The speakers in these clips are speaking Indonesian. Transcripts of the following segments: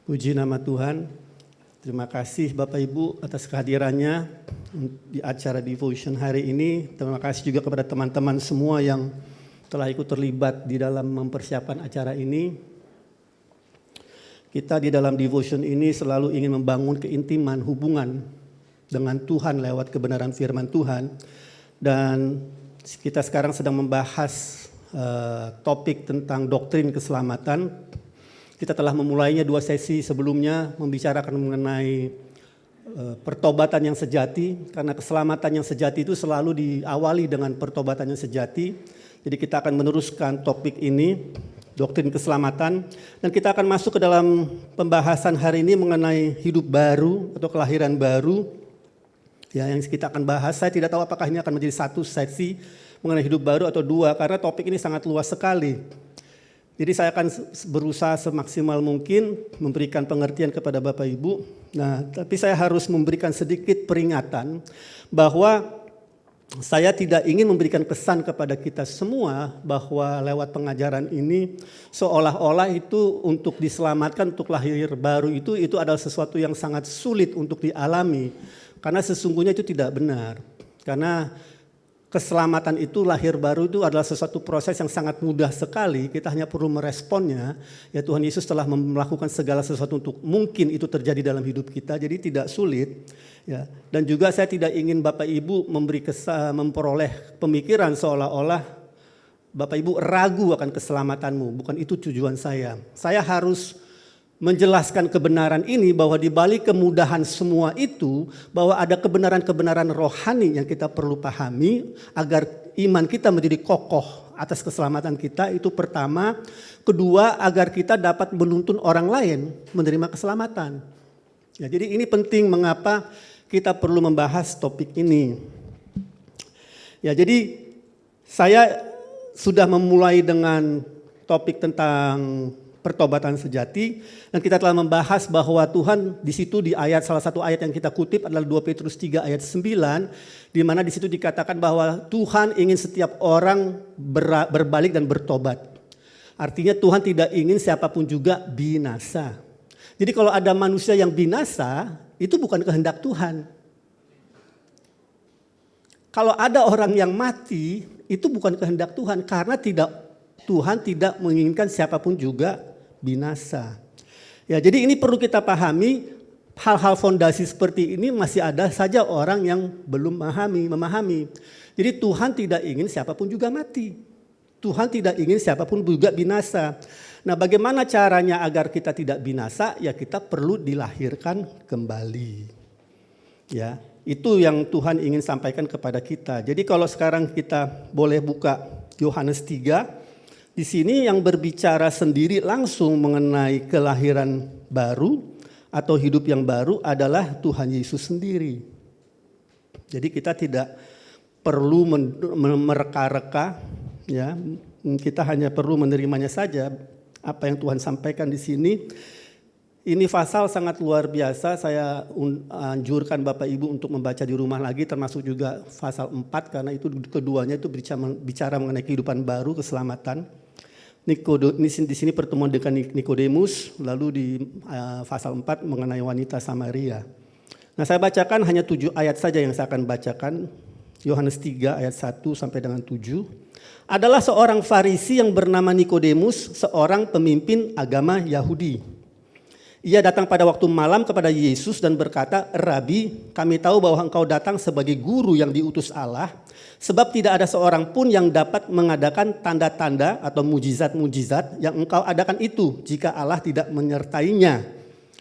Puji nama Tuhan. Terima kasih Bapak Ibu atas kehadirannya di acara Devotion hari ini. Terima kasih juga kepada teman-teman semua yang telah ikut terlibat di dalam mempersiapkan acara ini. Kita di dalam Devotion ini selalu ingin membangun keintiman hubungan dengan Tuhan lewat kebenaran firman Tuhan. Dan kita sekarang sedang membahas topik tentang doktrin keselamatan. Kita telah memulainya 2 sesi sebelumnya membicarakan mengenai pertobatan yang sejati, karena keselamatan yang sejati itu selalu diawali dengan pertobatan yang sejati. Jadi kita akan meneruskan topik ini, doktrin keselamatan, dan kita akan masuk ke dalam pembahasan hari ini mengenai hidup baru atau kelahiran baru. Ya, yang kita akan bahas, saya tidak tahu apakah ini akan menjadi 1 sesi mengenai hidup baru atau 2, karena topik ini sangat luas sekali. Jadi saya akan berusaha semaksimal mungkin memberikan pengertian kepada Bapak Ibu. Nah, tapi saya harus memberikan sedikit peringatan bahwa saya tidak ingin memberikan kesan kepada kita semua bahwa lewat pengajaran ini seolah-olah itu untuk diselamatkan, untuk lahir baru itu adalah sesuatu yang sangat sulit untuk dialami. Karena sesungguhnya itu tidak benar. Karena keselamatan itu, lahir baru itu adalah sesuatu proses yang sangat mudah sekali. Kita hanya perlu meresponnya. Ya, Tuhan Yesus telah melakukan segala sesuatu untuk mungkin itu terjadi dalam hidup kita. Jadi tidak sulit. Ya. Dan juga saya tidak ingin Bapak Ibu memperoleh pemikiran seolah-olah Bapak Ibu ragu akan keselamatanmu. Bukan itu tujuan saya. Saya harus menjelaskan kebenaran ini bahwa di balik kemudahan semua itu, bahwa ada kebenaran-kebenaran rohani yang kita perlu pahami agar iman kita menjadi kokoh atas keselamatan kita, itu pertama. Kedua, agar kita dapat menuntun orang lain menerima keselamatan. Ya, jadi ini penting mengapa kita perlu membahas topik ini. Ya, jadi saya sudah memulai dengan topik tentang pertobatan sejati, dan kita telah membahas bahwa Tuhan di situ di salah satu ayat yang kita kutip adalah 2 Petrus 3 ayat 9, di mana di situ dikatakan bahwa Tuhan ingin setiap orang berbalik dan bertobat. Artinya Tuhan tidak ingin siapapun juga binasa. Jadi kalau ada manusia yang binasa, itu bukan kehendak Tuhan. Kalau ada orang yang mati, itu bukan kehendak Tuhan, karena Tuhan tidak menginginkan siapapun juga binasa. Ya, jadi ini perlu kita pahami, hal-hal fondasi seperti ini masih ada saja orang yang belum memahami. Jadi Tuhan tidak ingin siapapun juga mati. Tuhan tidak ingin siapapun juga binasa. Nah, bagaimana caranya agar kita tidak binasa? Ya, kita perlu dilahirkan kembali. Ya, itu yang Tuhan ingin sampaikan kepada kita. Jadi kalau sekarang kita boleh buka Yohanes 3, di sini yang berbicara sendiri langsung mengenai kelahiran baru atau hidup yang baru adalah Tuhan Yesus sendiri. Jadi kita tidak perlu mereka-reka, ya. Kita hanya perlu menerimanya saja apa yang Tuhan sampaikan di sini. Ini pasal sangat luar biasa, saya anjurkan Bapak Ibu untuk membaca di rumah lagi, termasuk juga pasal 4, karena itu keduanya itu bicara mengenai kehidupan baru, keselamatan. Di sini pertemuan dengan Nikodemus, lalu di pasal 4 mengenai wanita Samaria. Nah, saya bacakan hanya 7 ayat saja yang saya akan bacakan. Yohanes 3 ayat 1 sampai dengan 7. Adalah seorang Farisi yang bernama Nikodemus, seorang pemimpin agama Yahudi. Ia datang pada waktu malam kepada Yesus dan berkata, "Rabi, kami tahu bahwa engkau datang sebagai guru yang diutus Allah, sebab tidak ada seorang pun yang dapat mengadakan tanda-tanda atau mujizat-mujizat yang engkau adakan itu jika Allah tidak menyertainya."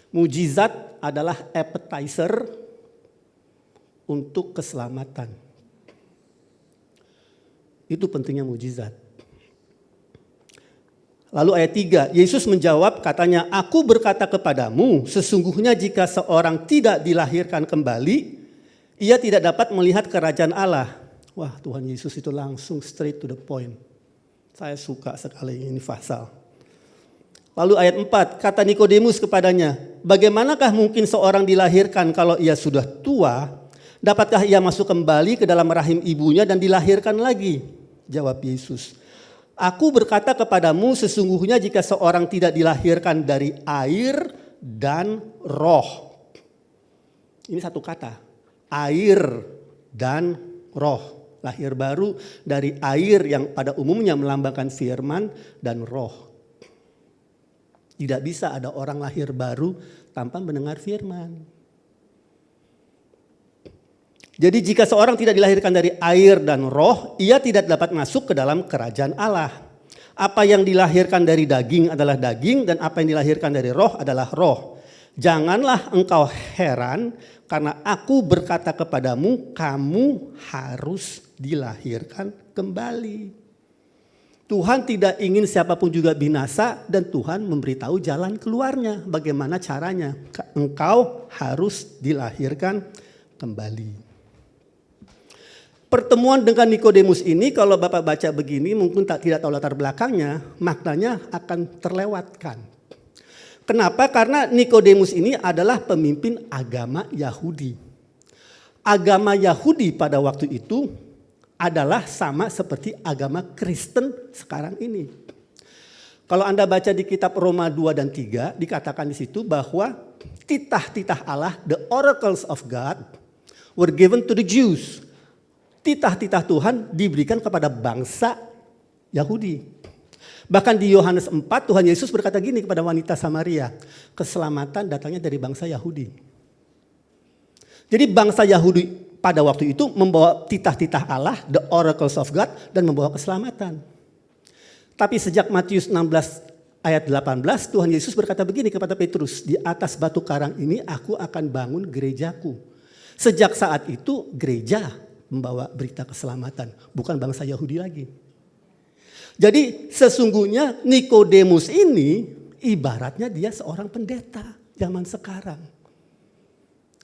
Mujizat adalah appetizer untuk keselamatan. Itu pentingnya mujizat. Lalu ayat 3, Yesus menjawab katanya, "Aku berkata kepadamu, sesungguhnya jika seorang tidak dilahirkan kembali, ia tidak dapat melihat kerajaan Allah." Wah, Tuhan Yesus itu langsung straight to the point. Saya suka sekali ini pasal. Lalu ayat 4, kata Nikodemus kepadanya, "Bagaimanakah mungkin seorang dilahirkan kalau ia sudah tua? Dapatkah ia masuk kembali ke dalam rahim ibunya dan dilahirkan lagi?" Jawab Yesus, "Aku berkata kepadamu, sesungguhnya jika seorang tidak dilahirkan dari air dan roh. Ini satu kata, air dan roh. Lahir baru dari air yang pada umumnya melambangkan firman dan roh. Tidak bisa ada orang lahir baru tanpa mendengar firman. Jadi jika seorang tidak dilahirkan dari air dan roh, ia tidak dapat masuk ke dalam kerajaan Allah. Apa yang dilahirkan dari daging adalah daging dan apa yang dilahirkan dari roh adalah roh. Janganlah engkau heran karena aku berkata kepadamu, kamu harus dilahirkan kembali. Tuhan tidak ingin siapapun juga binasa dan Tuhan memberitahu jalan keluarnya. Bagaimana caranya? Engkau harus dilahirkan kembali. Pertemuan dengan Nikodemus ini kalau Bapak baca begini mungkin tidak tahu latar belakangnya, maknanya akan terlewatkan. Kenapa? Karena Nikodemus ini adalah pemimpin agama Yahudi. Agama Yahudi pada waktu itu adalah sama seperti agama Kristen sekarang ini. Kalau Anda baca di kitab Roma 2 dan 3 dikatakan di situ bahwa titah-titah Allah, the oracles of God were given to the Jews. Titah-titah Tuhan diberikan kepada bangsa Yahudi. Bahkan di Yohanes 4 Tuhan Yesus berkata gini kepada wanita Samaria, keselamatan datangnya dari bangsa Yahudi. Jadi bangsa Yahudi pada waktu itu membawa titah-titah Allah, the oracles of God, dan membawa keselamatan. Tapi sejak Matius 16 ayat 18 Tuhan Yesus berkata begini kepada Petrus, di atas batu karang ini aku akan bangun gerejaku. Sejak saat itu gereja membawa berita keselamatan, bukan bangsa Yahudi lagi. Jadi sesungguhnya Nikodemus ini ibaratnya dia seorang pendeta zaman sekarang.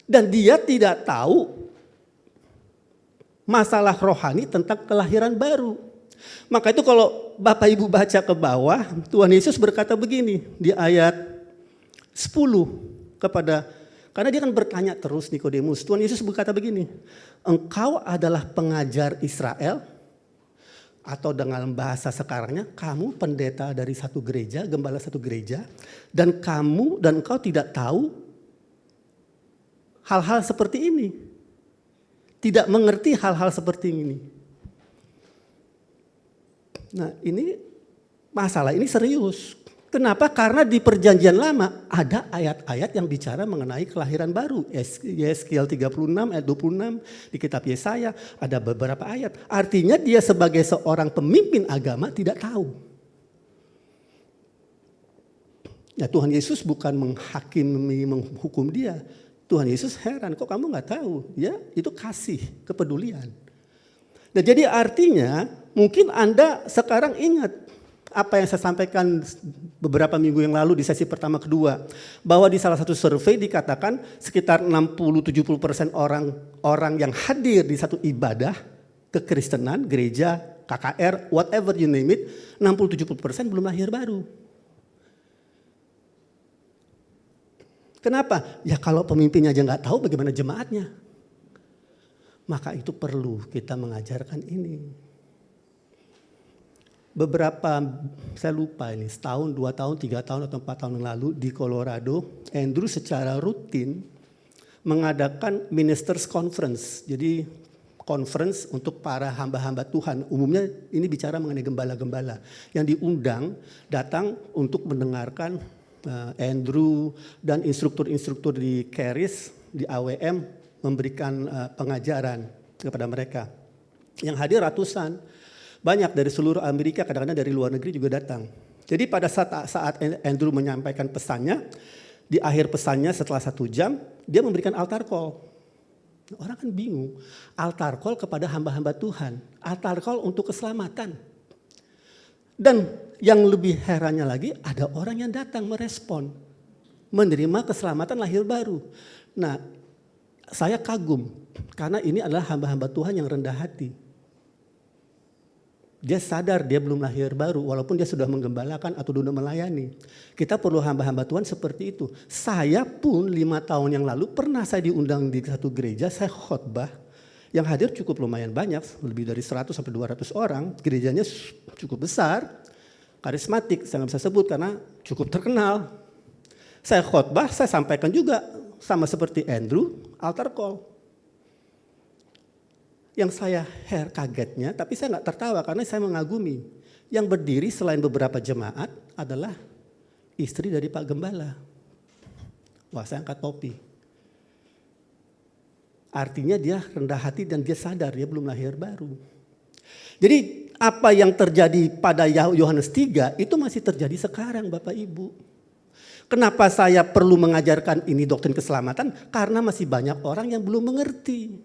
Dan dia tidak tahu masalah rohani tentang kelahiran baru. Maka itu kalau Bapak Ibu baca ke bawah, Tuhan Yesus berkata begini di ayat 10 karena dia kan bertanya terus Nikodemus. Tuhan Yesus berkata begini, engkau adalah pengajar Israel, atau dengan bahasa sekarangnya, kamu pendeta dari satu gereja, gembala satu gereja, dan engkau tidak tahu hal-hal seperti ini. Tidak mengerti hal-hal seperti ini. Nah ini masalah ini serius. Kenapa? Karena di perjanjian lama ada ayat-ayat yang bicara mengenai kelahiran baru. Yeskiel 36 ayat 26, di kitab Yesaya ada beberapa ayat. Artinya dia sebagai seorang pemimpin agama tidak tahu. Ya Tuhan Yesus bukan menghakimi, menghukum dia. Tuhan Yesus heran, kok kamu gak tahu? Ya itu kasih, kepedulian. Nah jadi artinya mungkin Anda sekarang ingat apa yang saya sampaikan beberapa minggu yang lalu di sesi pertama kedua. Bahwa di salah satu survei dikatakan sekitar 60-70% orang yang hadir di satu ibadah kekristenan, gereja, KKR, whatever you name it, 60-70% belum lahir baru. Kenapa? Ya kalau pemimpinnya aja nggak tahu bagaimana jemaatnya. Maka itu perlu kita mengajarkan ini. Beberapa, saya lupa ini, setahun, 2 tahun, 3 tahun atau 4 tahun yang lalu di Colorado, Andrew secara rutin mengadakan Ministers Conference. Jadi conference untuk para hamba-hamba Tuhan. Umumnya ini bicara mengenai gembala-gembala yang diundang datang untuk mendengarkan Andrew dan instruktur-instruktur di Charis, di AWM memberikan pengajaran kepada mereka. Yang hadir ratusan. Banyak dari seluruh Amerika, kadang-kadang dari luar negeri juga datang. Jadi pada saat Andrew menyampaikan pesannya, di akhir pesannya setelah 1 jam, dia memberikan altar call. Orang kan bingung, altar call kepada hamba-hamba Tuhan, altar call untuk keselamatan. Dan yang lebih herannya lagi, ada orang yang datang merespon, menerima keselamatan lahir baru. Nah, saya kagum, karena ini adalah hamba-hamba Tuhan yang rendah hati. Dia sadar dia belum lahir baru walaupun dia sudah menggembalakan atau sudah melayani. Kita perlu hamba-hamba Tuhan seperti itu. Saya pun 5 tahun yang lalu pernah saya diundang di satu gereja, saya khotbah. Yang hadir cukup lumayan banyak, lebih dari 100 sampai 200 orang. Gerejanya cukup besar, karismatik, saya nggak bisa sebut karena cukup terkenal. Saya khotbah, saya sampaikan juga sama seperti Andrew, altar call. Yang saya kagetnya, tapi saya nggak tertawa karena saya mengagumi. Yang berdiri selain beberapa jemaat adalah istri dari Pak Gembala. Wah, saya angkat topi. Artinya dia rendah hati dan dia sadar dia belum lahir baru. Jadi apa yang terjadi pada Yohanes 3 itu masih terjadi sekarang Bapak Ibu. Kenapa saya perlu mengajarkan ini doktrin keselamatan? Karena masih banyak orang yang belum mengerti.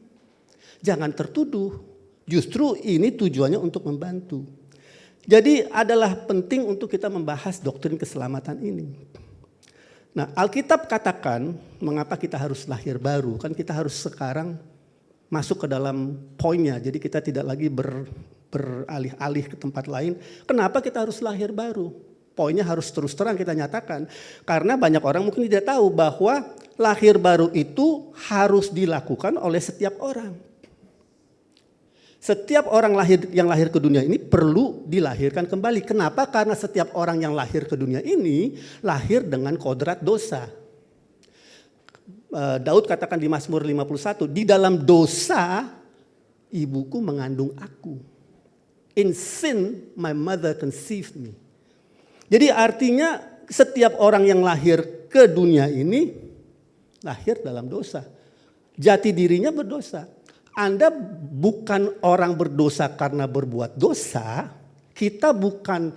Jangan tertuduh, justru ini tujuannya untuk membantu. Jadi adalah penting untuk kita membahas doktrin keselamatan ini. Nah, Alkitab katakan mengapa kita harus lahir baru. Kan kita harus sekarang masuk ke dalam poinnya. Jadi kita tidak lagi beralih-alih ke tempat lain. Kenapa kita harus lahir baru? Poinnya harus terus terang kita nyatakan. Karena banyak orang mungkin tidak tahu bahwa lahir baru itu harus dilakukan oleh setiap orang. Setiap orang yang lahir ke dunia ini perlu dilahirkan kembali. Kenapa? Karena setiap orang yang lahir ke dunia ini lahir dengan kodrat dosa. Daud katakan di Mazmur 51, di dalam dosa ibuku mengandung aku. In sin my mother conceived me. Jadi artinya setiap orang yang lahir ke dunia ini lahir dalam dosa. Jati dirinya berdosa. Anda bukan orang berdosa karena berbuat dosa, kita bukan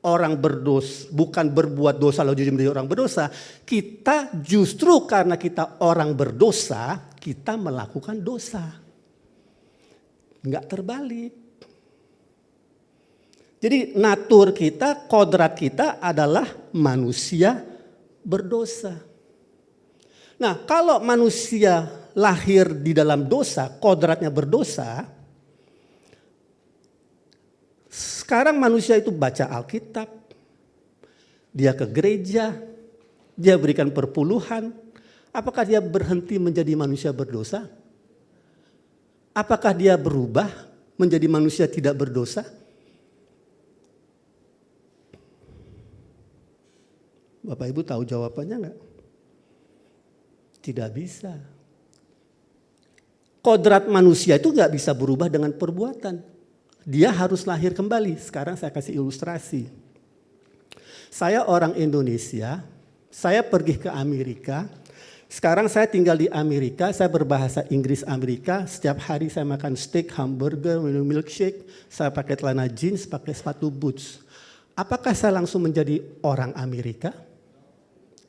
orang berdosa, bukan berbuat dosa lalu jadi menjadi orang berdosa. Kita justru karena kita orang berdosa, kita melakukan dosa. Enggak terbalik. Jadi natur kita, kodrat kita adalah manusia berdosa. Nah, kalau manusia lahir di dalam dosa, kodratnya berdosa, sekarang manusia itu baca Alkitab, dia ke gereja, dia berikan perpuluhan. Apakah dia berhenti menjadi manusia berdosa? Apakah dia berubah menjadi manusia tidak berdosa? Bapak Ibu tahu jawabannya enggak? Tidak bisa. Kodrat manusia itu enggak bisa berubah dengan perbuatan. Dia harus lahir kembali. Sekarang saya kasih ilustrasi. Saya orang Indonesia, saya pergi ke Amerika. Sekarang saya tinggal di Amerika, saya berbahasa Inggris Amerika. Setiap hari saya makan steak, hamburger, minum milkshake. Saya pakai celana jeans, pakai sepatu boots. Apakah saya langsung menjadi orang Amerika?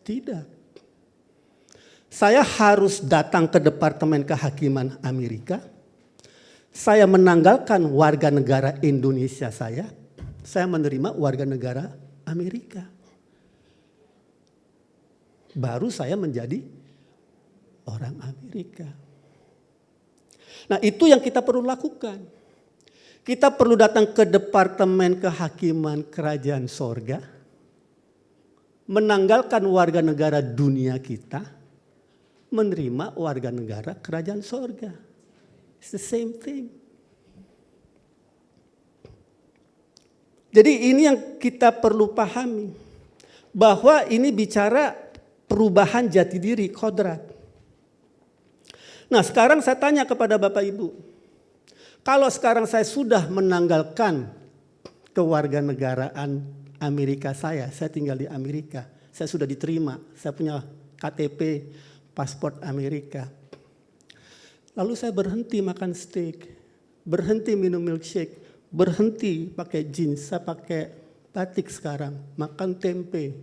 Tidak. Saya harus datang ke Departemen Kehakiman Amerika. Saya menanggalkan warga negara Indonesia saya menerima warga negara Amerika. Baru saya menjadi orang Amerika. Nah, itu yang kita perlu lakukan. Kita perlu datang ke Departemen Kehakiman Kerajaan Sorga, menanggalkan warga negara dunia kita, menerima warga negara kerajaan sorga. It's the same thing. Jadi ini yang kita perlu pahami. Bahwa ini bicara perubahan jati diri, kodrat. Nah, sekarang saya tanya kepada Bapak Ibu. Kalau sekarang saya sudah menanggalkan kewarganegaraan Amerika saya tinggal di Amerika. Saya sudah diterima, saya punya KTP, paspor Amerika. Lalu saya berhenti makan steak, berhenti minum milkshake, berhenti pakai jeans, saya pakai batik sekarang, makan tempe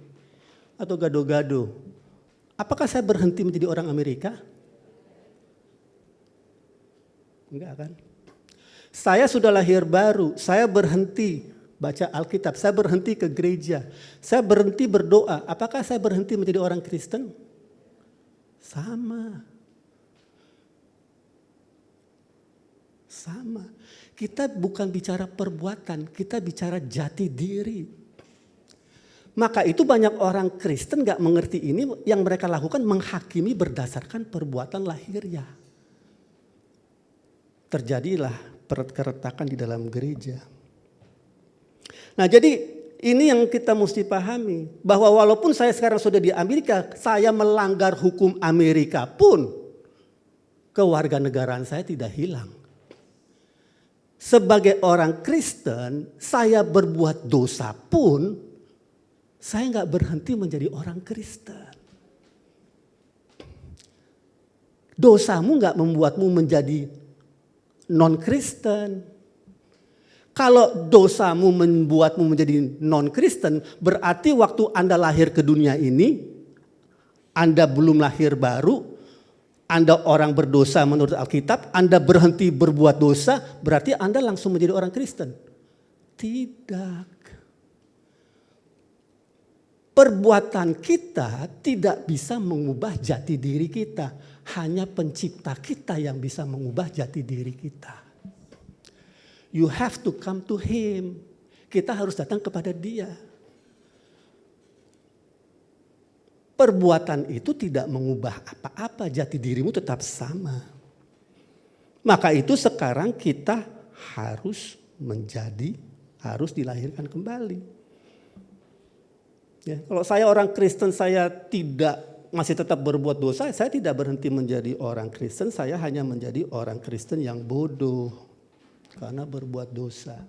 atau gado-gado. Apakah saya berhenti menjadi orang Amerika? Enggak kan? Saya sudah lahir baru, saya berhenti baca Alkitab, saya berhenti ke gereja, saya berhenti berdoa. Apakah saya berhenti menjadi orang Kristen? Sama. Sama. Kita bukan bicara perbuatan, kita bicara jati diri. Maka itu banyak orang Kristen gak mengerti ini, yang mereka lakukan menghakimi berdasarkan perbuatan lahirnya. Terjadilah keretakan di dalam gereja. Nah, jadi Ini yang kita mesti pahami. Bahwa walaupun saya sekarang sudah di Amerika, saya melanggar hukum Amerika pun, kewarganegaraan saya tidak hilang. Sebagai orang Kristen, saya berbuat dosa pun, saya nggak berhenti menjadi orang Kristen. Dosamu nggak membuatmu menjadi non-Kristen. Kalau dosamu membuatmu menjadi non-Kristen, berarti waktu Anda lahir ke dunia ini, Anda belum lahir baru, Anda orang berdosa menurut Alkitab, Anda berhenti berbuat dosa, berarti Anda langsung menjadi orang Kristen. Tidak. Perbuatan kita tidak bisa mengubah jati diri kita. Hanya pencipta kita yang bisa mengubah jati diri kita. You have to come to him. Kita harus datang kepada dia. Perbuatan itu tidak mengubah apa-apa, jati dirimu tetap sama. Maka itu sekarang kita harus dilahirkan kembali. Ya, kalau saya orang Kristen, saya masih tetap berbuat dosa, saya tidak berhenti menjadi orang Kristen, saya hanya menjadi orang Kristen yang bodoh karena berbuat dosa.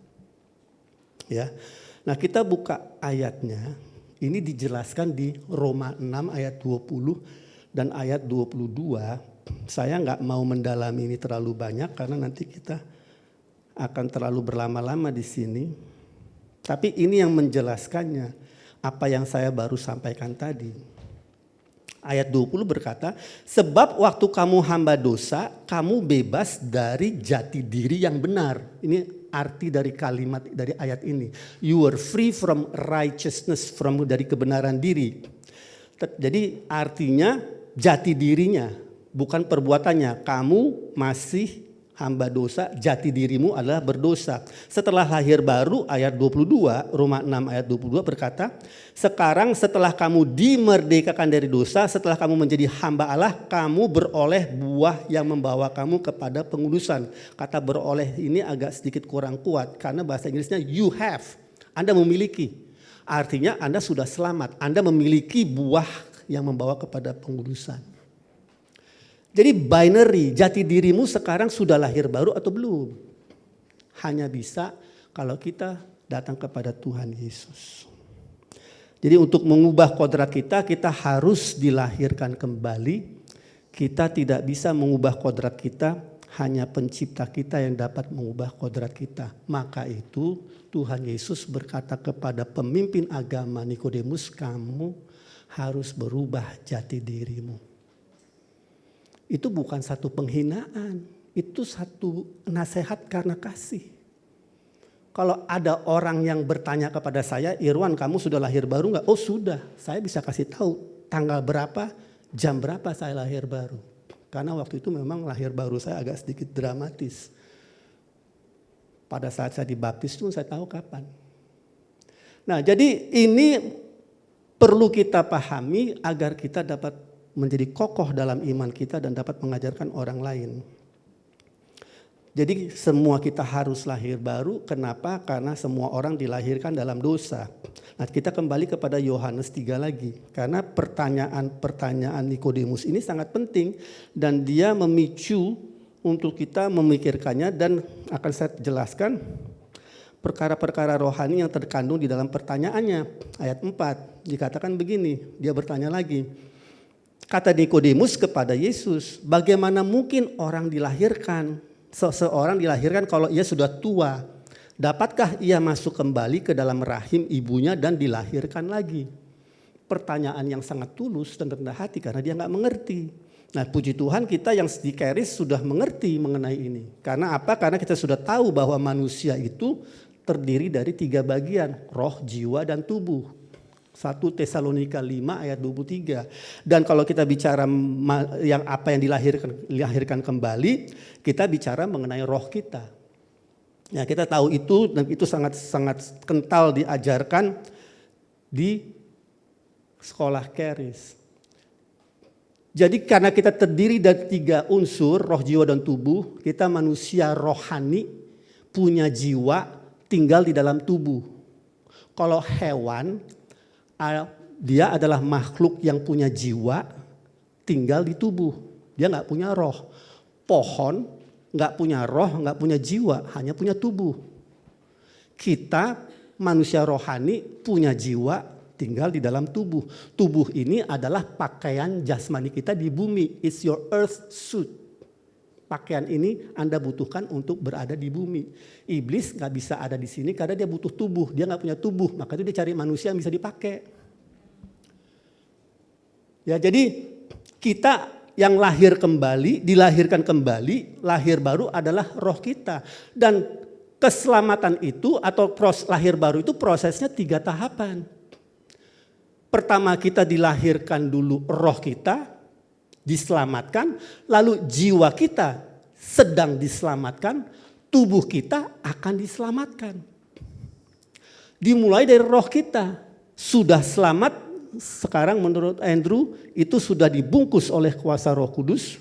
Ya. Nah, kita buka ayatnya. Ini dijelaskan di Roma 6 ayat 20 dan ayat 22. Saya nggak mau mendalami ini terlalu banyak karena nanti kita akan terlalu berlama-lama di sini. Tapi ini yang menjelaskannya, apa yang saya baru sampaikan tadi. Ayat 20 berkata, sebab waktu kamu hamba dosa, kamu bebas dari jati diri yang benar. Ini arti dari kalimat dari ayat ini. You were free from righteousness, dari kebenaran diri. Jadi artinya jati dirinya, bukan perbuatannya. Kamu masih hamba dosa, jati dirimu adalah berdosa. Setelah lahir baru, ayat 22, Roma 6 ayat 22 berkata, sekarang setelah kamu dimerdekakan dari dosa, setelah kamu menjadi hamba Allah, kamu beroleh buah yang membawa kamu kepada pengudusan. Kata beroleh ini agak sedikit kurang kuat, karena bahasa Inggrisnya you have, Anda memiliki. Artinya Anda sudah selamat, Anda memiliki buah yang membawa kepada pengudusan. Jadi binary, jati dirimu sekarang sudah lahir baru atau belum? Hanya bisa kalau kita datang kepada Tuhan Yesus. Jadi untuk mengubah kodrat kita harus dilahirkan kembali. Kita tidak bisa mengubah kodrat kita, hanya pencipta kita yang dapat mengubah kodrat kita. Maka itu Tuhan Yesus berkata kepada pemimpin agama Nikodemus, kamu harus berubah jati dirimu. Itu bukan satu penghinaan, itu satu nasihat karena kasih. Kalau ada orang yang bertanya kepada saya, Irwan kamu sudah lahir baru enggak? Oh sudah, saya bisa kasih tahu tanggal berapa, jam berapa saya lahir baru. Karena waktu itu memang lahir baru saya agak sedikit dramatis. Pada saat saya dibaptis itu saya tahu kapan. Nah jadi ini perlu kita pahami agar kita dapat menjadi kokoh dalam iman kita dan dapat mengajarkan orang lain. Jadi semua kita harus lahir baru. Kenapa? Karena semua orang dilahirkan dalam dosa. Nah kita kembali kepada Yohanes 3 lagi. Karena pertanyaan Nikodemus ini sangat penting. Dan dia memicu untuk kita memikirkannya. Dan akan saya jelaskan perkara-perkara rohani yang terkandung di dalam pertanyaannya. Ayat 4 dikatakan begini, dia bertanya lagi. Kata Nikodemus kepada Yesus, bagaimana mungkin orang dilahirkan, seseorang dilahirkan kalau ia sudah tua? Dapatkah ia masuk kembali ke dalam rahim ibunya dan dilahirkan lagi? Pertanyaan yang sangat tulus dan rendah hati karena dia nggak mengerti. Nah puji Tuhan kita yang di Keris sudah mengerti mengenai ini. Karena apa? Karena kita sudah tahu bahwa manusia itu terdiri dari 3 bagian, roh, jiwa, dan tubuh. 1 Tesalonika 5 ayat 23. Dan kalau kita bicara yang dilahirkan kembali, kita bicara mengenai roh kita. Ya, kita tahu itu dan itu sangat kental diajarkan di sekolah Keris. Jadi karena kita terdiri dari 3 unsur, roh, jiwa, dan tubuh, kita manusia rohani, punya jiwa, tinggal di dalam tubuh. Kalau hewan, dia adalah makhluk yang punya jiwa, tinggal di tubuh. Dia nggak punya roh. Pohon nggak punya roh, nggak punya jiwa, hanya punya tubuh. Kita manusia rohani punya jiwa, tinggal di dalam tubuh. Tubuh ini adalah pakaian jasmani kita di bumi. It's your earth suit. Pakaian ini Anda butuhkan untuk berada di bumi. Iblis nggak bisa ada di sini karena dia butuh tubuh. Dia nggak punya tubuh, maka itu dia cari manusia yang bisa dipakai. Ya, jadi kita yang dilahirkan kembali, lahir baru adalah roh kita. Dan keselamatan itu atau lahir baru itu prosesnya 3 tahapan. Pertama kita dilahirkan dulu roh kita, diselamatkan, lalu jiwa kita sedang diselamatkan, tubuh kita akan diselamatkan. Dimulai dari roh kita, sudah selamat, sekarang menurut Andrew itu sudah dibungkus oleh kuasa Roh Kudus.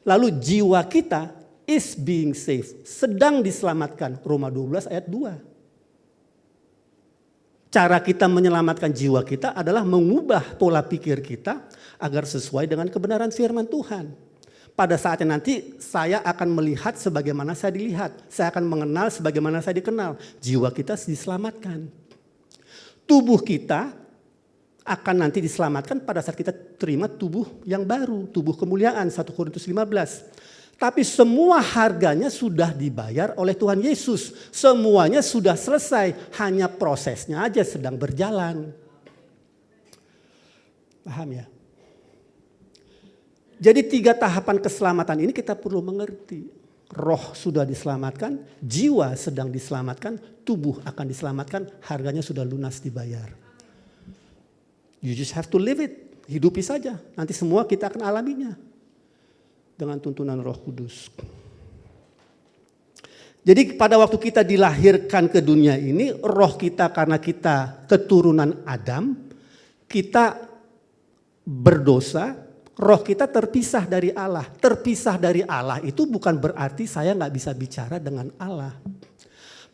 Lalu jiwa kita is being saved, sedang diselamatkan, Roma 12 ayat 2. Cara kita menyelamatkan jiwa kita adalah mengubah pola pikir kita agar sesuai dengan kebenaran firman Tuhan. Pada saatnya nanti saya akan melihat sebagaimana saya dilihat. Saya akan mengenal sebagaimana saya dikenal. Jiwa kita diselamatkan. Tubuh kita akan nanti diselamatkan pada saat kita terima tubuh yang baru. Tubuh kemuliaan, 1 Korintus 15. Tapi semua harganya sudah dibayar oleh Tuhan Yesus. Semuanya sudah selesai, hanya prosesnya aja sedang berjalan. Paham ya? Jadi 3 tahapan keselamatan ini kita perlu mengerti. Roh sudah diselamatkan, jiwa sedang diselamatkan, tubuh akan diselamatkan, harganya sudah lunas dibayar. You just have to live it, hidupi saja. Nanti semua kita akan alaminya. Dengan tuntunan Roh Kudus. Jadi pada waktu kita dilahirkan ke dunia ini, roh kita karena kita keturunan Adam, kita berdosa, roh kita terpisah dari Allah. Terpisah dari Allah itu bukan berarti saya nggak bisa bicara dengan Allah.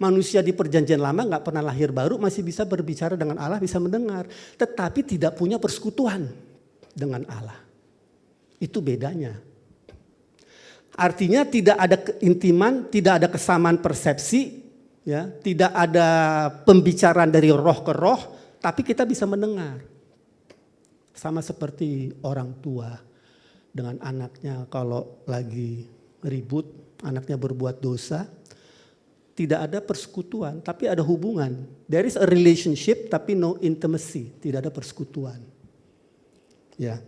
Manusia di perjanjian lama nggak pernah lahir baru, masih bisa berbicara dengan Allah, bisa mendengar. Tetapi tidak punya persekutuan dengan Allah. Itu bedanya. Artinya tidak ada keintiman, tidak ada kesamaan persepsi, ya, tidak ada pembicaraan dari roh ke roh, tapi kita bisa mendengar. Sama seperti orang tua dengan anaknya kalau lagi ribut, anaknya berbuat dosa, tidak ada persekutuan, tapi ada hubungan. There is a relationship, tapi no intimacy, tidak ada persekutuan. Ya.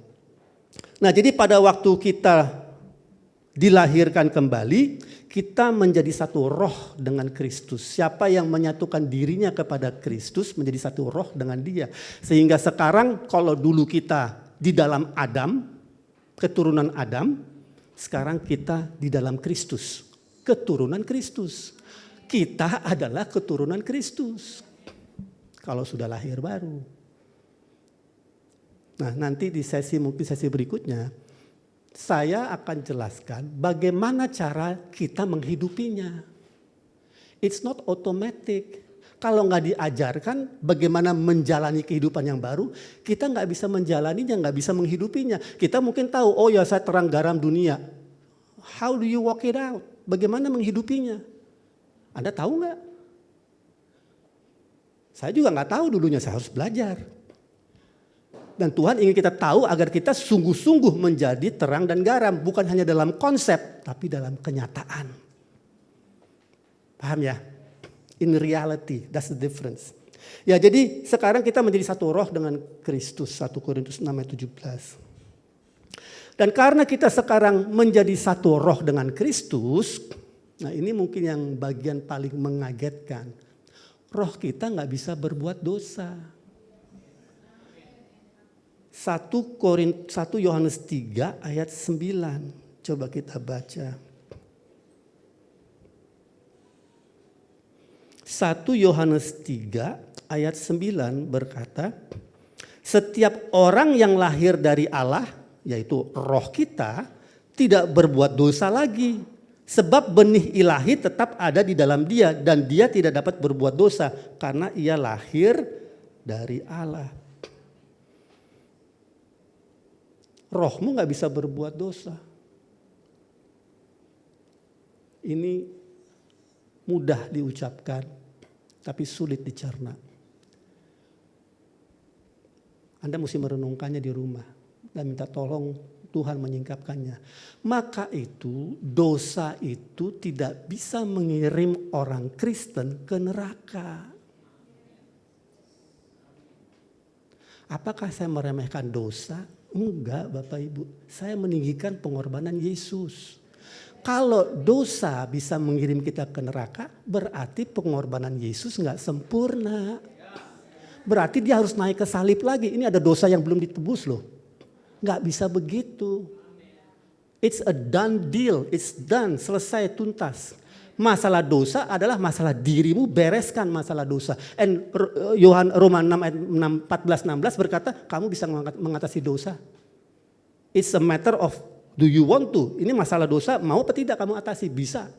Nah, jadi pada waktu kita dilahirkan kembali, kita menjadi satu roh dengan Kristus. Siapa yang menyatukan dirinya kepada Kristus menjadi satu roh dengan Dia. Sehingga sekarang kalau dulu kita di dalam Adam, keturunan Adam, sekarang kita di dalam Kristus, keturunan Kristus. Kita adalah keturunan Kristus. Kalau sudah lahir baru. Nah, nanti di mungkin sesi berikutnya saya akan jelaskan bagaimana cara kita menghidupinya. It's not automatic. Kalau nggak diajarkan bagaimana menjalani kehidupan yang baru, kita nggak bisa menjalaninya, nggak bisa menghidupinya. Kita mungkin tahu, oh ya saya terang garam dunia. How do you walk it out? Bagaimana menghidupinya? Anda tahu nggak? Saya juga nggak tahu dulunya, saya harus belajar. Dan Tuhan ingin kita tahu agar kita sungguh-sungguh menjadi terang dan garam. Bukan hanya dalam konsep, tapi dalam kenyataan. Paham ya? In reality, that's the difference. Ya, jadi sekarang kita menjadi satu roh dengan Kristus. 1 Korintus 6 ayat 17. Dan karena kita sekarang menjadi satu roh dengan Kristus, nah ini mungkin yang bagian paling mengagetkan. Roh kita nggak bisa berbuat dosa. 1 Yohanes 3 ayat 9. Coba kita baca. 1 Yohanes 3 ayat 9 berkata, setiap orang yang lahir dari Allah, yaitu roh kita, tidak berbuat dosa lagi. Sebab benih ilahi tetap ada di dalam dia dan dia tidak dapat berbuat dosa karena ia lahir dari Allah. Rohmu gak bisa berbuat dosa. Ini mudah diucapkan tapi sulit dicerna. Anda mesti merenungkannya di rumah dan minta tolong Tuhan menyingkapkannya. Maka itu dosa itu tidak bisa mengirim orang Kristen ke neraka. Apakah saya meremehkan dosa? Enggak Bapak Ibu. Saya meninggikan pengorbanan Yesus. Kalau dosa bisa mengirim kita ke neraka, berarti pengorbanan Yesus enggak sempurna. Berarti dia harus naik ke salib lagi. Ini ada dosa yang belum ditebus loh. Nggak bisa begitu. It's a done deal. It's done. Selesai, tuntas. Masalah dosa adalah masalah dirimu, bereskan masalah dosa. And Roma 6 ayat 14-16 berkata, kamu bisa mengatasi dosa. It's a matter of do you want to. Ini masalah dosa, mau apa tidak kamu atasi? Bisa.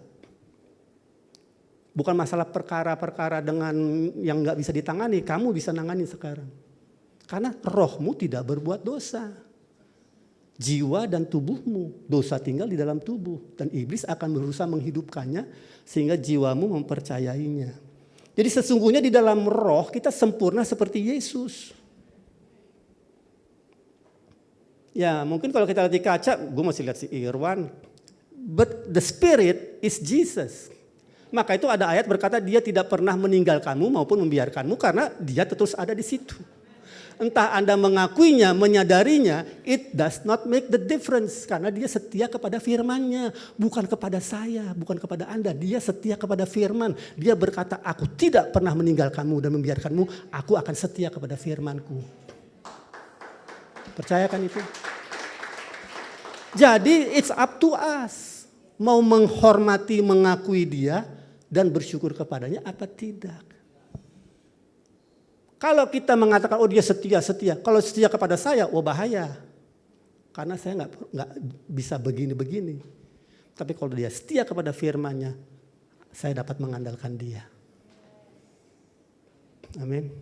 Bukan masalah perkara-perkara dengan yang nggak bisa ditangani, kamu bisa nangani sekarang. Karena rohmu tidak berbuat dosa. Jiwa dan tubuhmu, dosa tinggal di dalam tubuh. Dan iblis akan berusaha menghidupkannya sehingga jiwamu mempercayainya. Jadi sesungguhnya di dalam roh kita sempurna seperti Yesus. Ya mungkin kalau kita lihat di kaca, gue masih lihat si Irwan. But the spirit is Jesus. Maka itu ada ayat berkata dia tidak pernah meninggalkanmu maupun membiarkanmu karena dia terus ada di situ. Entah Anda mengakuinya, menyadarinya, it does not make the difference. Karena dia setia kepada firman-Nya. Bukan kepada saya, bukan kepada Anda. Dia setia kepada firman. Dia berkata, aku tidak pernah meninggalkanmu dan membiarkanmu. Aku akan setia kepada firman-Ku. Percayakan itu? Jadi it's up to us. Mau menghormati, mengakui dia dan bersyukur kepadanya apa tidak. Kalau kita mengatakan oh dia setia. Kalau setia kepada saya, oh bahaya. Karena saya nggak bisa begini-begini. Tapi kalau dia setia kepada firman-Nya, saya dapat mengandalkan dia. Amin.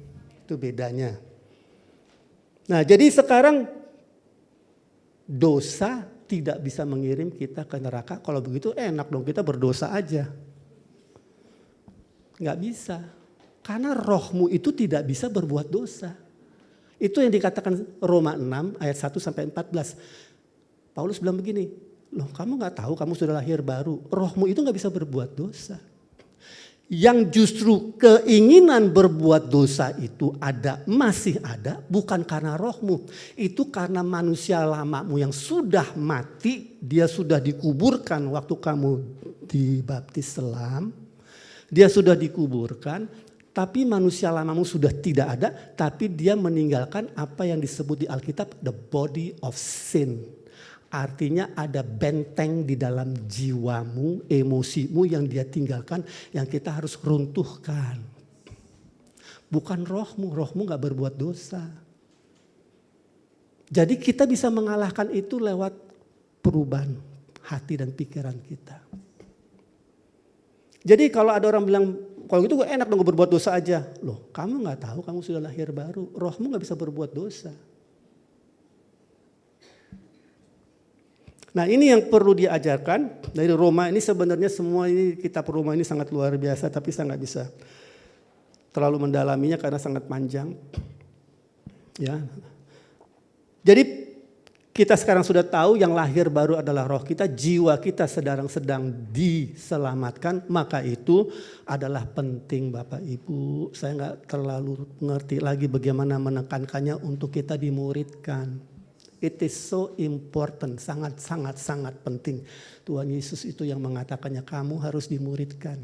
Itu bedanya. Nah jadi sekarang dosa tidak bisa mengirim kita ke neraka. Kalau begitu enak dong kita berdosa aja. Nggak bisa. Karena rohmu itu tidak bisa berbuat dosa. Itu yang dikatakan Roma 6 ayat 1 sampai 14. Paulus bilang begini, loh kamu gak tahu kamu sudah lahir baru. Rohmu itu gak bisa berbuat dosa. Yang justru keinginan berbuat dosa itu masih ada bukan karena rohmu. Itu karena manusia lamamu yang sudah mati, dia sudah dikuburkan waktu kamu dibaptis selam. Dia sudah dikuburkan. Tapi manusia lamamu sudah tidak ada, tapi dia meninggalkan apa yang disebut di Alkitab the body of sin. Artinya ada benteng di dalam jiwamu, emosimu yang dia tinggalkan, yang kita harus runtuhkan. Bukan rohmu gak berbuat dosa. Jadi kita bisa mengalahkan itu lewat perubahan hati dan pikiran kita. Jadi kalau ada orang bilang, kalau gitu gue enak dong gue berbuat dosa aja. Loh kamu gak tahu kamu sudah lahir baru. Rohmu gak bisa berbuat dosa. Nah ini yang perlu diajarkan dari Roma. Ini sebenarnya semua ini kitab Roma ini sangat luar biasa. Tapi saya gak bisa terlalu mendalaminya karena sangat panjang. Ya. Jadi kita sekarang sudah tahu yang lahir baru adalah roh kita, jiwa kita sedang diselamatkan, maka itu adalah penting Bapak Ibu. Saya nggak terlalu mengerti lagi bagaimana menekankannya untuk kita dimuridkan. It is so important, sangat penting. Tuhan Yesus itu yang mengatakannya, kamu harus dimuridkan.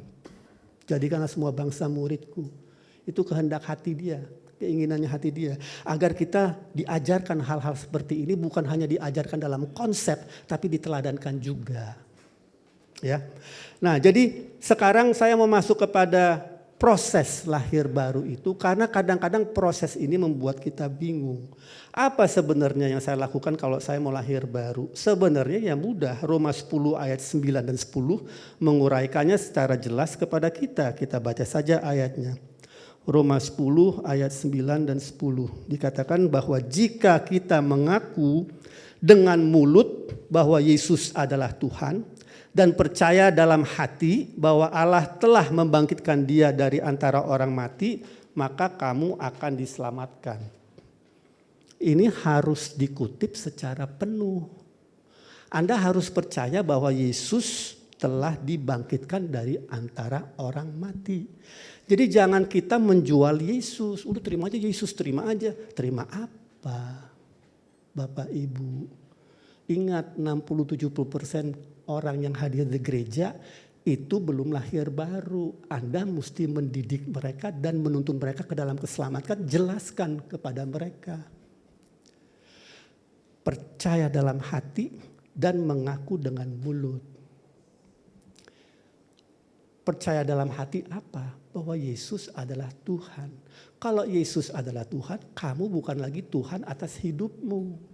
Jadikanlah semua bangsa muridku. Itu kehendak hati dia. Keinginannya hati dia. Agar kita diajarkan hal-hal seperti ini bukan hanya diajarkan dalam konsep tapi diteladankan juga. Ya. Nah jadi sekarang saya mau masuk kepada proses lahir baru itu, karena kadang-kadang proses ini membuat kita bingung. Apa sebenarnya yang saya lakukan kalau saya mau lahir baru? Sebenarnya ya mudah. Roma 10 ayat 9 dan 10 menguraikannya secara jelas kepada kita. Kita baca saja ayatnya. Roma 10 ayat 9 dan 10 dikatakan bahwa jika kita mengaku dengan mulut bahwa Yesus adalah Tuhan dan percaya dalam hati bahwa Allah telah membangkitkan dia dari antara orang mati, maka kamu akan diselamatkan. Ini harus dikutip secara penuh. Anda harus percaya bahwa Yesus telah dibangkitkan dari antara orang mati. Jadi jangan kita menjual Yesus. Udah terima aja Yesus, terima aja. Terima apa? Bapak Ibu. Ingat 60-70% orang yang hadir di gereja itu belum lahir baru. Anda mesti mendidik mereka dan menuntun mereka ke dalam keselamatan. Jelaskan kepada mereka. Percaya dalam hati dan mengaku dengan mulut. Percaya dalam hati apa? Bahwa Yesus adalah Tuhan. Kalau Yesus adalah Tuhan, kamu bukan lagi Tuhan atas hidupmu.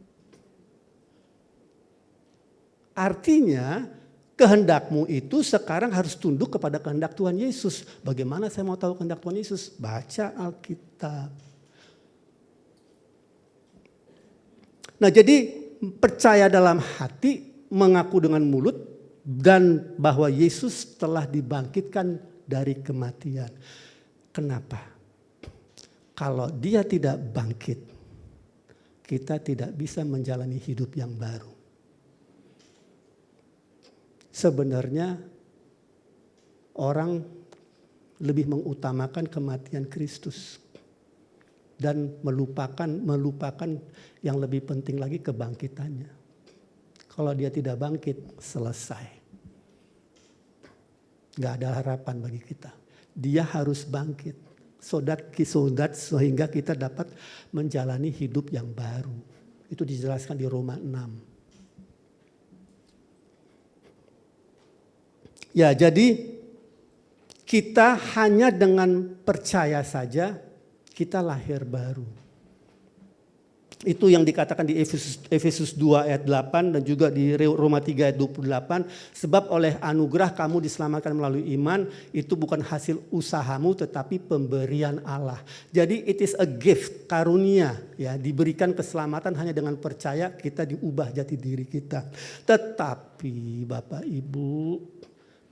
Artinya kehendakmu itu sekarang harus tunduk kepada kehendak Tuhan Yesus. Bagaimana saya mau tahu kehendak Tuhan Yesus? Baca Alkitab. Nah jadi percaya dalam hati, mengaku dengan mulut, dan bahwa Yesus telah dibangkitkan dari kematian. Kenapa? Kalau dia tidak bangkit, kita tidak bisa menjalani hidup yang baru. Sebenarnya orang lebih mengutamakan kematian Kristus dan melupakan yang lebih penting lagi kebangkitannya. Kalau dia tidak bangkit, selesai. Gak ada harapan bagi kita. Dia harus bangkit. Sehingga kita dapat menjalani hidup yang baru. Itu dijelaskan di Roma 6. Ya, jadi kita hanya dengan percaya saja kita lahir baru. Itu yang dikatakan di Efesus 2 ayat 8 dan juga di Roma 3 ayat 28. Sebab oleh anugerah kamu diselamatkan melalui iman, itu bukan hasil usahamu tetapi pemberian Allah. Jadi it is a gift, karunia, ya, diberikan keselamatan hanya dengan percaya kita diubah jati diri kita. Tetapi Bapak Ibu,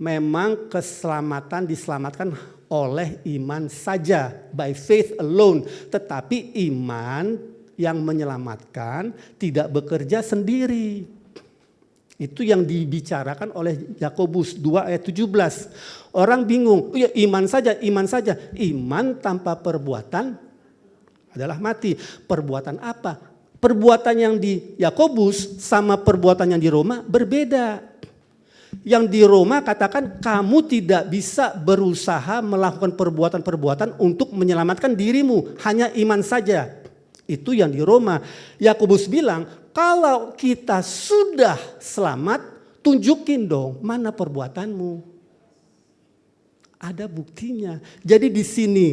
memang keselamatan diselamatkan oleh iman saja, by faith alone. Tetapi iman yang menyelamatkan tidak bekerja sendiri. Itu yang dibicarakan oleh Yakobus 2 ayat 17. Orang bingung, ya iman saja, iman saja. Iman tanpa perbuatan adalah mati. Perbuatan apa? Perbuatan yang di Yakobus sama perbuatan yang di Roma berbeda. Yang di Roma katakan kamu tidak bisa berusaha melakukan perbuatan-perbuatan untuk menyelamatkan dirimu. Hanya iman saja. Itu yang di Roma. Yakobus bilang kalau kita sudah selamat, tunjukin dong mana perbuatanmu. Ada buktinya. Jadi di sini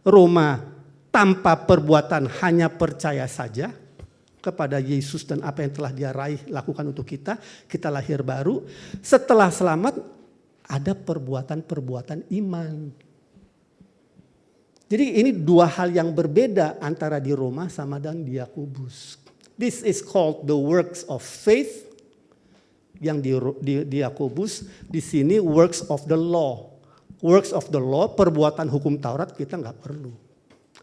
Roma tanpa perbuatan hanya percaya saja kepada Yesus dan apa yang telah dia raih lakukan untuk kita. Kita lahir baru. Setelah selamat ada perbuatan-perbuatan iman. Jadi ini dua hal yang berbeda antara di Roma sama dan di Yakobus. This is called the works of faith. Yang di Yakobus, di sini works of the law. Works of the law, perbuatan hukum Taurat kita nggak perlu.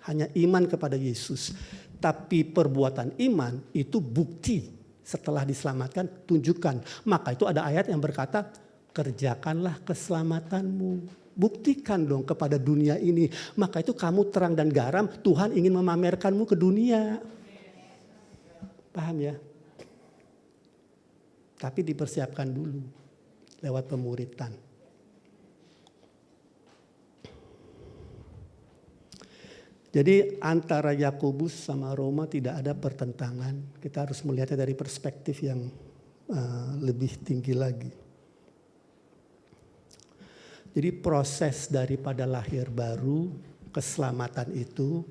Hanya iman kepada Yesus. Tapi perbuatan iman itu bukti setelah diselamatkan, tunjukkan. Maka itu ada ayat yang berkata, kerjakanlah keselamatanmu. Buktikan dong kepada dunia ini. Maka itu kamu terang dan garam, Tuhan ingin memamerkanmu ke dunia. Paham ya? Tapi dipersiapkan dulu lewat pemuritan. Jadi antara Yakobus sama Roma tidak ada pertentangan. Kita harus melihatnya dari perspektif yang lebih tinggi lagi. Jadi proses daripada lahir baru, keselamatan itu,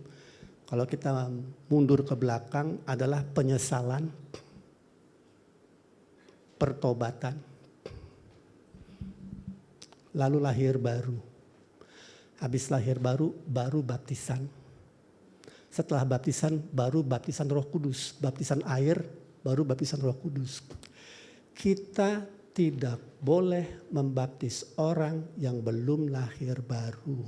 kalau kita mundur ke belakang adalah penyesalan, pertobatan, lalu lahir baru. Habis lahir baru, baru baptisan. Setelah baptisan, baru baptisan Roh Kudus. Baptisan air, baru baptisan Roh Kudus. Kita tidak boleh membaptis orang yang belum lahir baru.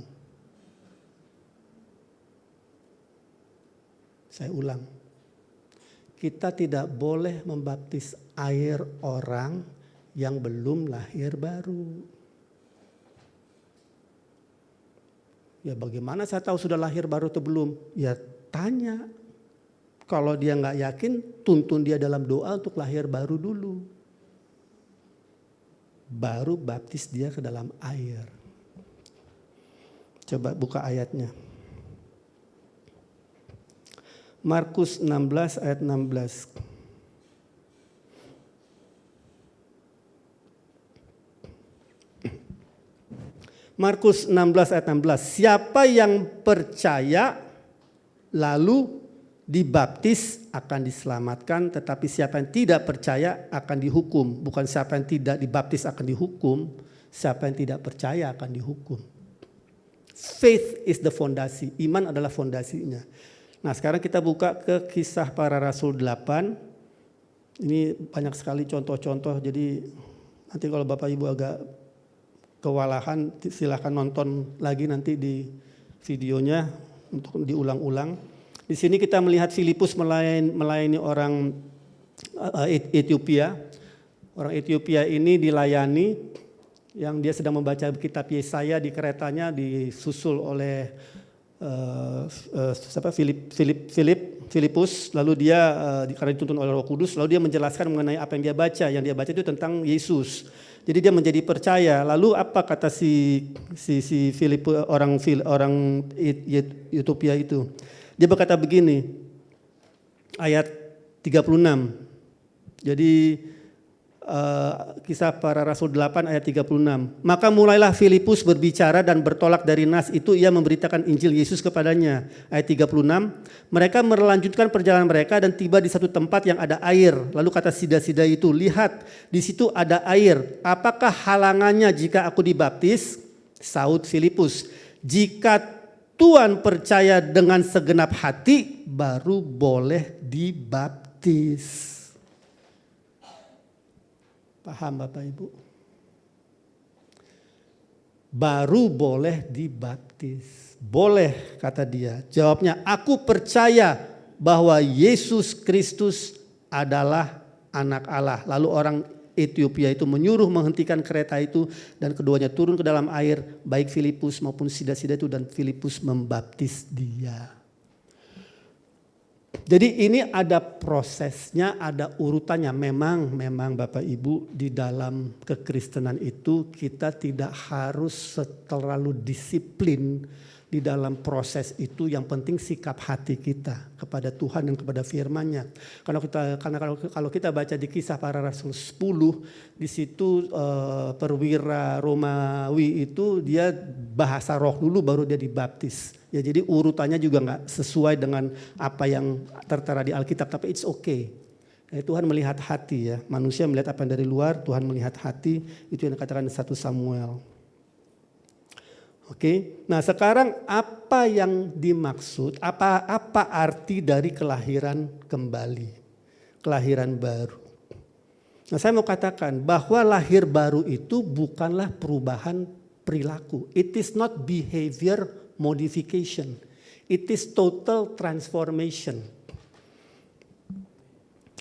Saya ulang. Kita tidak boleh membaptis air orang yang belum lahir baru. Ya bagaimana saya tahu sudah lahir baru atau belum? Ya tanya. Kalau dia nggak yakin, tuntun dia dalam doa untuk lahir baru dulu. Baru baptis dia ke dalam air. Coba buka ayatnya. Markus 16 ayat 16. Markus 16 ayat 16. Siapa yang percaya lalu dibaptis akan diselamatkan, tetapi siapa yang tidak percaya akan dihukum. Bukan siapa yang tidak dibaptis akan dihukum, siapa yang tidak percaya akan dihukum. Faith is the fondasi, iman adalah fondasinya. Nah sekarang kita buka ke Kisah Para Rasul 8. Ini banyak sekali contoh-contoh, jadi nanti kalau Bapak Ibu agak kewalahan silahkan nonton lagi nanti di videonya untuk diulang-ulang. Di sini kita melihat Filipus melayani orang Ethiopia. Orang Ethiopia ini dilayani yang dia sedang membaca kitab Yesaya di keretanya, disusul oleh Filipus. Lalu dia karena dituntun oleh Roh Kudus, lalu dia menjelaskan mengenai apa yang dia baca. Yang dia baca itu tentang Yesus. Jadi dia menjadi percaya. Lalu apa kata si Filipus, orang Ethiopia itu? Dia berkata begini, ayat 36. Jadi Kisah Para Rasul 8 ayat 36. Maka mulailah Filipus berbicara dan bertolak dari nas itu ia memberitakan Injil Yesus kepadanya. Ayat 36. Mereka melanjutkan perjalanan mereka dan tiba di satu tempat yang ada air. Lalu kata sida-sida itu, lihat di situ ada air. Apakah halangannya jika aku dibaptis? Saud Filipus, jika Tuhan percaya dengan segenap hati baru boleh dibaptis. Paham Bapak Ibu? Baru boleh dibaptis. Boleh kata dia. Jawabnya, aku percaya bahwa Yesus Kristus adalah anak Allah. Lalu orang Ethiopia itu menyuruh menghentikan kereta itu dan keduanya turun ke dalam air, baik Filipus maupun sida-sida itu, dan Filipus membaptis dia. Jadi ini ada prosesnya, ada urutannya. Memang Bapak Ibu di dalam kekristenan itu kita tidak harus terlalu disiplin di dalam proses itu. Yang penting sikap hati kita kepada Tuhan dan kepada firman-Nya. Kalau kita baca di Kisah Para Rasul 10, di situ perwira Romawi itu dia bahasa roh dulu baru dia dibaptis. Ya, jadi urutannya juga nggak sesuai dengan apa yang tertera di Alkitab, tapi it's okay. Tuhan melihat hati ya, manusia melihat apa yang dari luar, Tuhan melihat hati, itu yang dikatakan di 1 Samuel. Oke, nah sekarang apa yang dimaksud, apa arti dari kelahiran kembali, kelahiran baru. Nah saya mau katakan bahwa lahir baru itu bukanlah perubahan perilaku. It is not behavior modification. It is total transformation.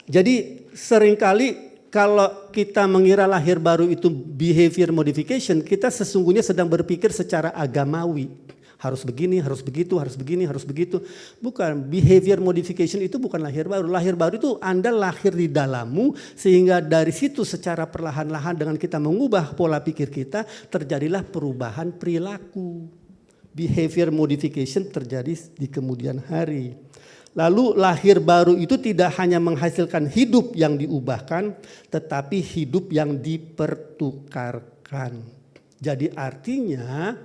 Jadi seringkali kalau kita mengira lahir baru itu behavior modification, kita sesungguhnya sedang berpikir secara agamawi. Harus begini, harus begitu, harus begini, harus begitu. Bukan, behavior modification itu bukan lahir baru. Lahir baru itu Anda lahir di dalammu, sehingga dari situ secara perlahan-lahan dengan kita mengubah pola pikir kita, terjadilah perubahan perilaku. Behavior modification terjadi di kemudian hari. Lalu lahir baru itu tidak hanya menghasilkan hidup yang diubahkan, tetapi hidup yang dipertukarkan. Jadi artinya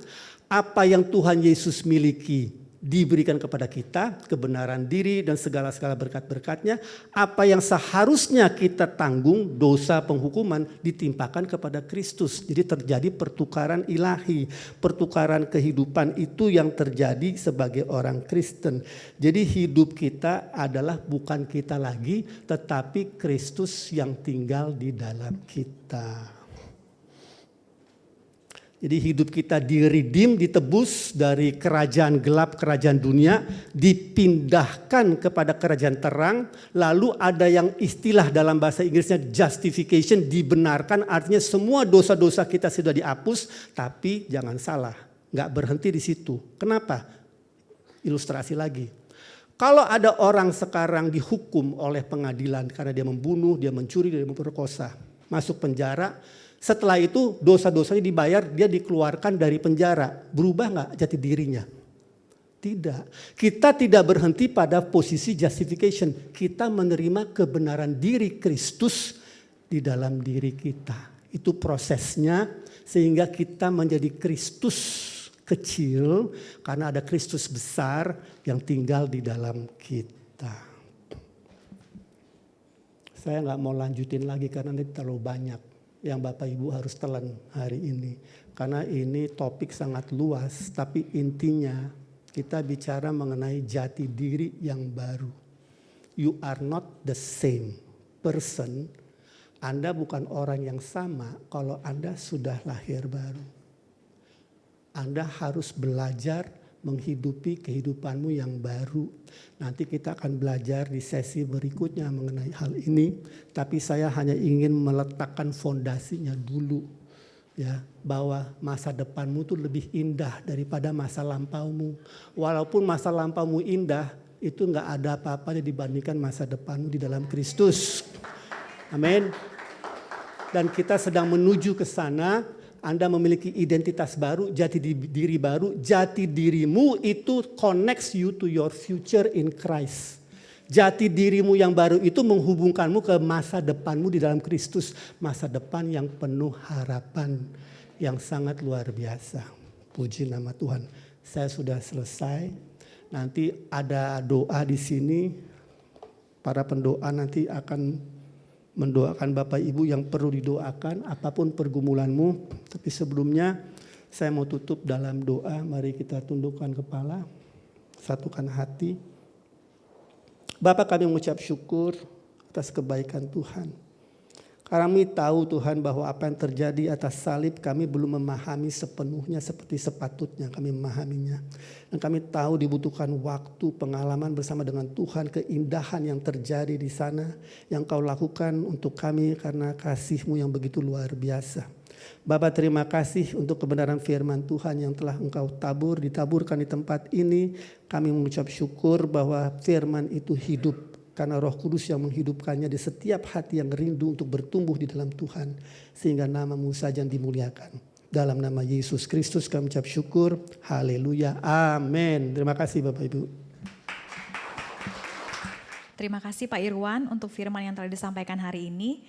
apa yang Tuhan Yesus miliki diberikan kepada kita, kebenaran diri dan segala-segala berkat-berkatnya. Apa yang seharusnya kita tanggung, dosa penghukuman, ditimpakan kepada Kristus. Jadi terjadi pertukaran ilahi, pertukaran kehidupan itu yang terjadi sebagai orang Kristen. Jadi hidup kita adalah bukan kita lagi, tetapi Kristus yang tinggal di dalam kita. Jadi hidup kita diredeem, ditebus dari kerajaan gelap, kerajaan dunia, dipindahkan kepada kerajaan terang. Lalu ada yang istilah dalam bahasa Inggrisnya justification, dibenarkan, artinya semua dosa-dosa kita sudah dihapus. Tapi jangan salah, gak berhenti di situ. Kenapa? Ilustrasi lagi. Kalau ada orang sekarang dihukum oleh pengadilan karena dia membunuh, dia mencuri, dia memperkosa, masuk penjara. Setelah itu dosa-dosanya dibayar, dia dikeluarkan dari penjara. Berubah nggak jati dirinya? Tidak. Kita tidak berhenti pada posisi justification. Kita menerima kebenaran diri Kristus di dalam diri kita. Itu prosesnya sehingga kita menjadi Kristus kecil karena ada Kristus besar yang tinggal di dalam kita. Saya nggak mau lanjutin lagi karena ini terlalu banyak yang Bapak Ibu harus telan hari ini. Karena ini topik sangat luas, tapi intinya kita bicara mengenai jati diri yang baru. You are not the same person. Anda bukan orang yang sama kalau Anda sudah lahir baru. Anda harus belajar menghidupi kehidupanmu yang baru. Nanti kita akan belajar di sesi berikutnya mengenai hal ini. Tapi saya hanya ingin meletakkan fondasinya dulu. Ya, bahwa masa depanmu itu lebih indah daripada masa lampaumu. Walaupun masa lampaumu indah, itu gak ada apa-apanya dibandingkan masa depanmu di dalam Kristus. Amin. Dan kita sedang menuju ke sana. Anda memiliki identitas baru, jati diri baru. Jati dirimu itu connects you to your future in Christ. Jati dirimu yang baru itu menghubungkanmu ke masa depanmu di dalam Kristus. Masa depan yang penuh harapan, yang sangat luar biasa. Puji nama Tuhan. Saya sudah selesai. Nanti ada doa di sini. Para pendoa nanti akan mendoakan Bapak Ibu yang perlu didoakan, apapun pergumulanmu. Tapi sebelumnya saya mau tutup dalam doa. Mari kita tundukkan kepala, satukan hati. Bapak, kami mengucap syukur atas kebaikan Tuhan. Kami tahu Tuhan bahwa apa yang terjadi atas salib kami belum memahami sepenuhnya seperti sepatutnya kami memahaminya. Dan kami tahu dibutuhkan waktu, pengalaman bersama dengan Tuhan, keindahan yang terjadi di sana. Yang Kau lakukan untuk kami karena kasih-Mu yang begitu luar biasa. Bapa, terima kasih untuk kebenaran firman Tuhan yang telah Engkau ditaburkan di tempat ini. Kami mengucap syukur bahwa firman itu hidup. Karena Roh Kudus yang menghidupkannya di setiap hati yang rindu untuk bertumbuh di dalam Tuhan. Sehingga nama-Mu saja yang dimuliakan. Dalam nama Yesus Kristus kami ucap syukur. Haleluya. Amin. Terima kasih Bapak Ibu. Terima kasih Pak Irwan untuk firman yang telah disampaikan hari ini.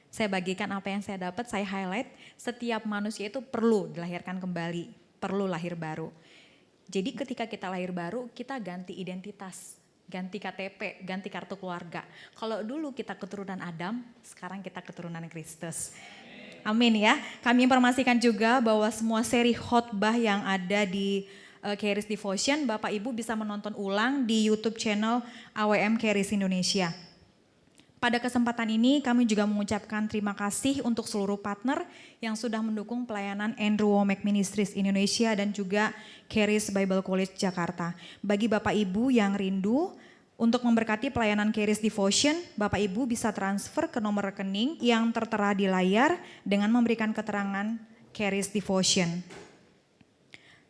Saya bagikan apa yang saya dapat, saya highlight. Setiap manusia itu perlu dilahirkan kembali. Perlu lahir baru. Jadi ketika kita lahir baru, kita ganti identitas. Ganti KTP, ganti kartu keluarga. Kalau dulu kita keturunan Adam, sekarang kita keturunan Kristus. Amin ya. Kami informasikan juga bahwa semua seri khotbah yang ada di Charis Devotion, Bapak Ibu bisa menonton ulang di YouTube channel AWM Charis Indonesia. Pada kesempatan ini kami juga mengucapkan terima kasih untuk seluruh partner yang sudah mendukung pelayanan Andrew Wommack Ministries Indonesia dan juga Charis Bible College Jakarta. Bagi Bapak Ibu yang rindu untuk memberkati pelayanan Charis Devotion, Bapak Ibu bisa transfer ke nomor rekening yang tertera di layar dengan memberikan keterangan Charis Devotion.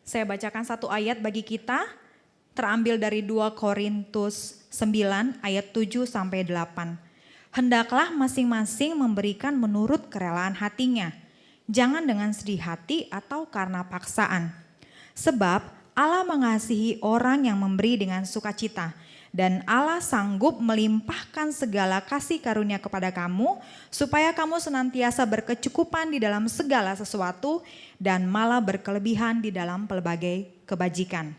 Saya bacakan satu ayat bagi kita, terambil dari 2 Korintus 9 ayat 7 sampai 8. Hendaklah masing-masing memberikan menurut kerelaan hatinya, jangan dengan sedih hati atau karena paksaan. Sebab Allah mengasihi orang yang memberi dengan sukacita Dan Allah sanggup melimpahkan segala kasih karunia kepada kamu, supaya kamu senantiasa berkecukupan di dalam segala sesuatu dan malah berkelebihan di dalam pelbagai kebajikan.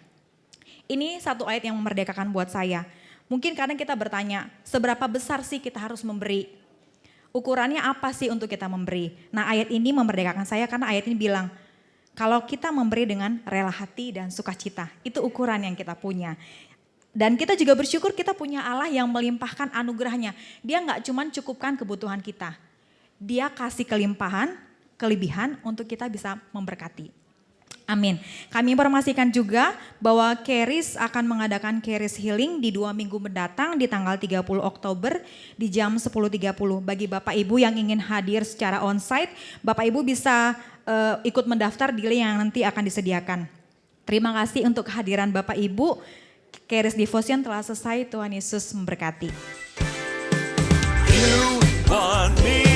Ini satu ayat yang memerdekakan buat saya. Mungkin kadang kita bertanya, seberapa besar sih kita harus memberi? Ukurannya apa sih untuk kita memberi? Nah, ayat ini memerdekakan saya karena ayat ini bilang, kalau kita memberi dengan rela hati dan sukacita, itu ukuran yang kita punya. Dan kita juga bersyukur kita punya Allah yang melimpahkan anugerahnya. Dia gak cuman cukupkan kebutuhan kita. Dia kasih kelimpahan, kelebihan untuk kita bisa memberkati. Amin. Kami informasikan juga bahwa Charis akan mengadakan Charis Healing di 2 minggu mendatang di tanggal 30 Oktober di jam 10.30. Bagi Bapak Ibu yang ingin hadir secara onsite, Bapak Ibu bisa ikut mendaftar di link yang nanti akan disediakan. Terima kasih untuk kehadiran Bapak Ibu. Charis Devotion telah selesai, Tuhan Yesus memberkati. You want me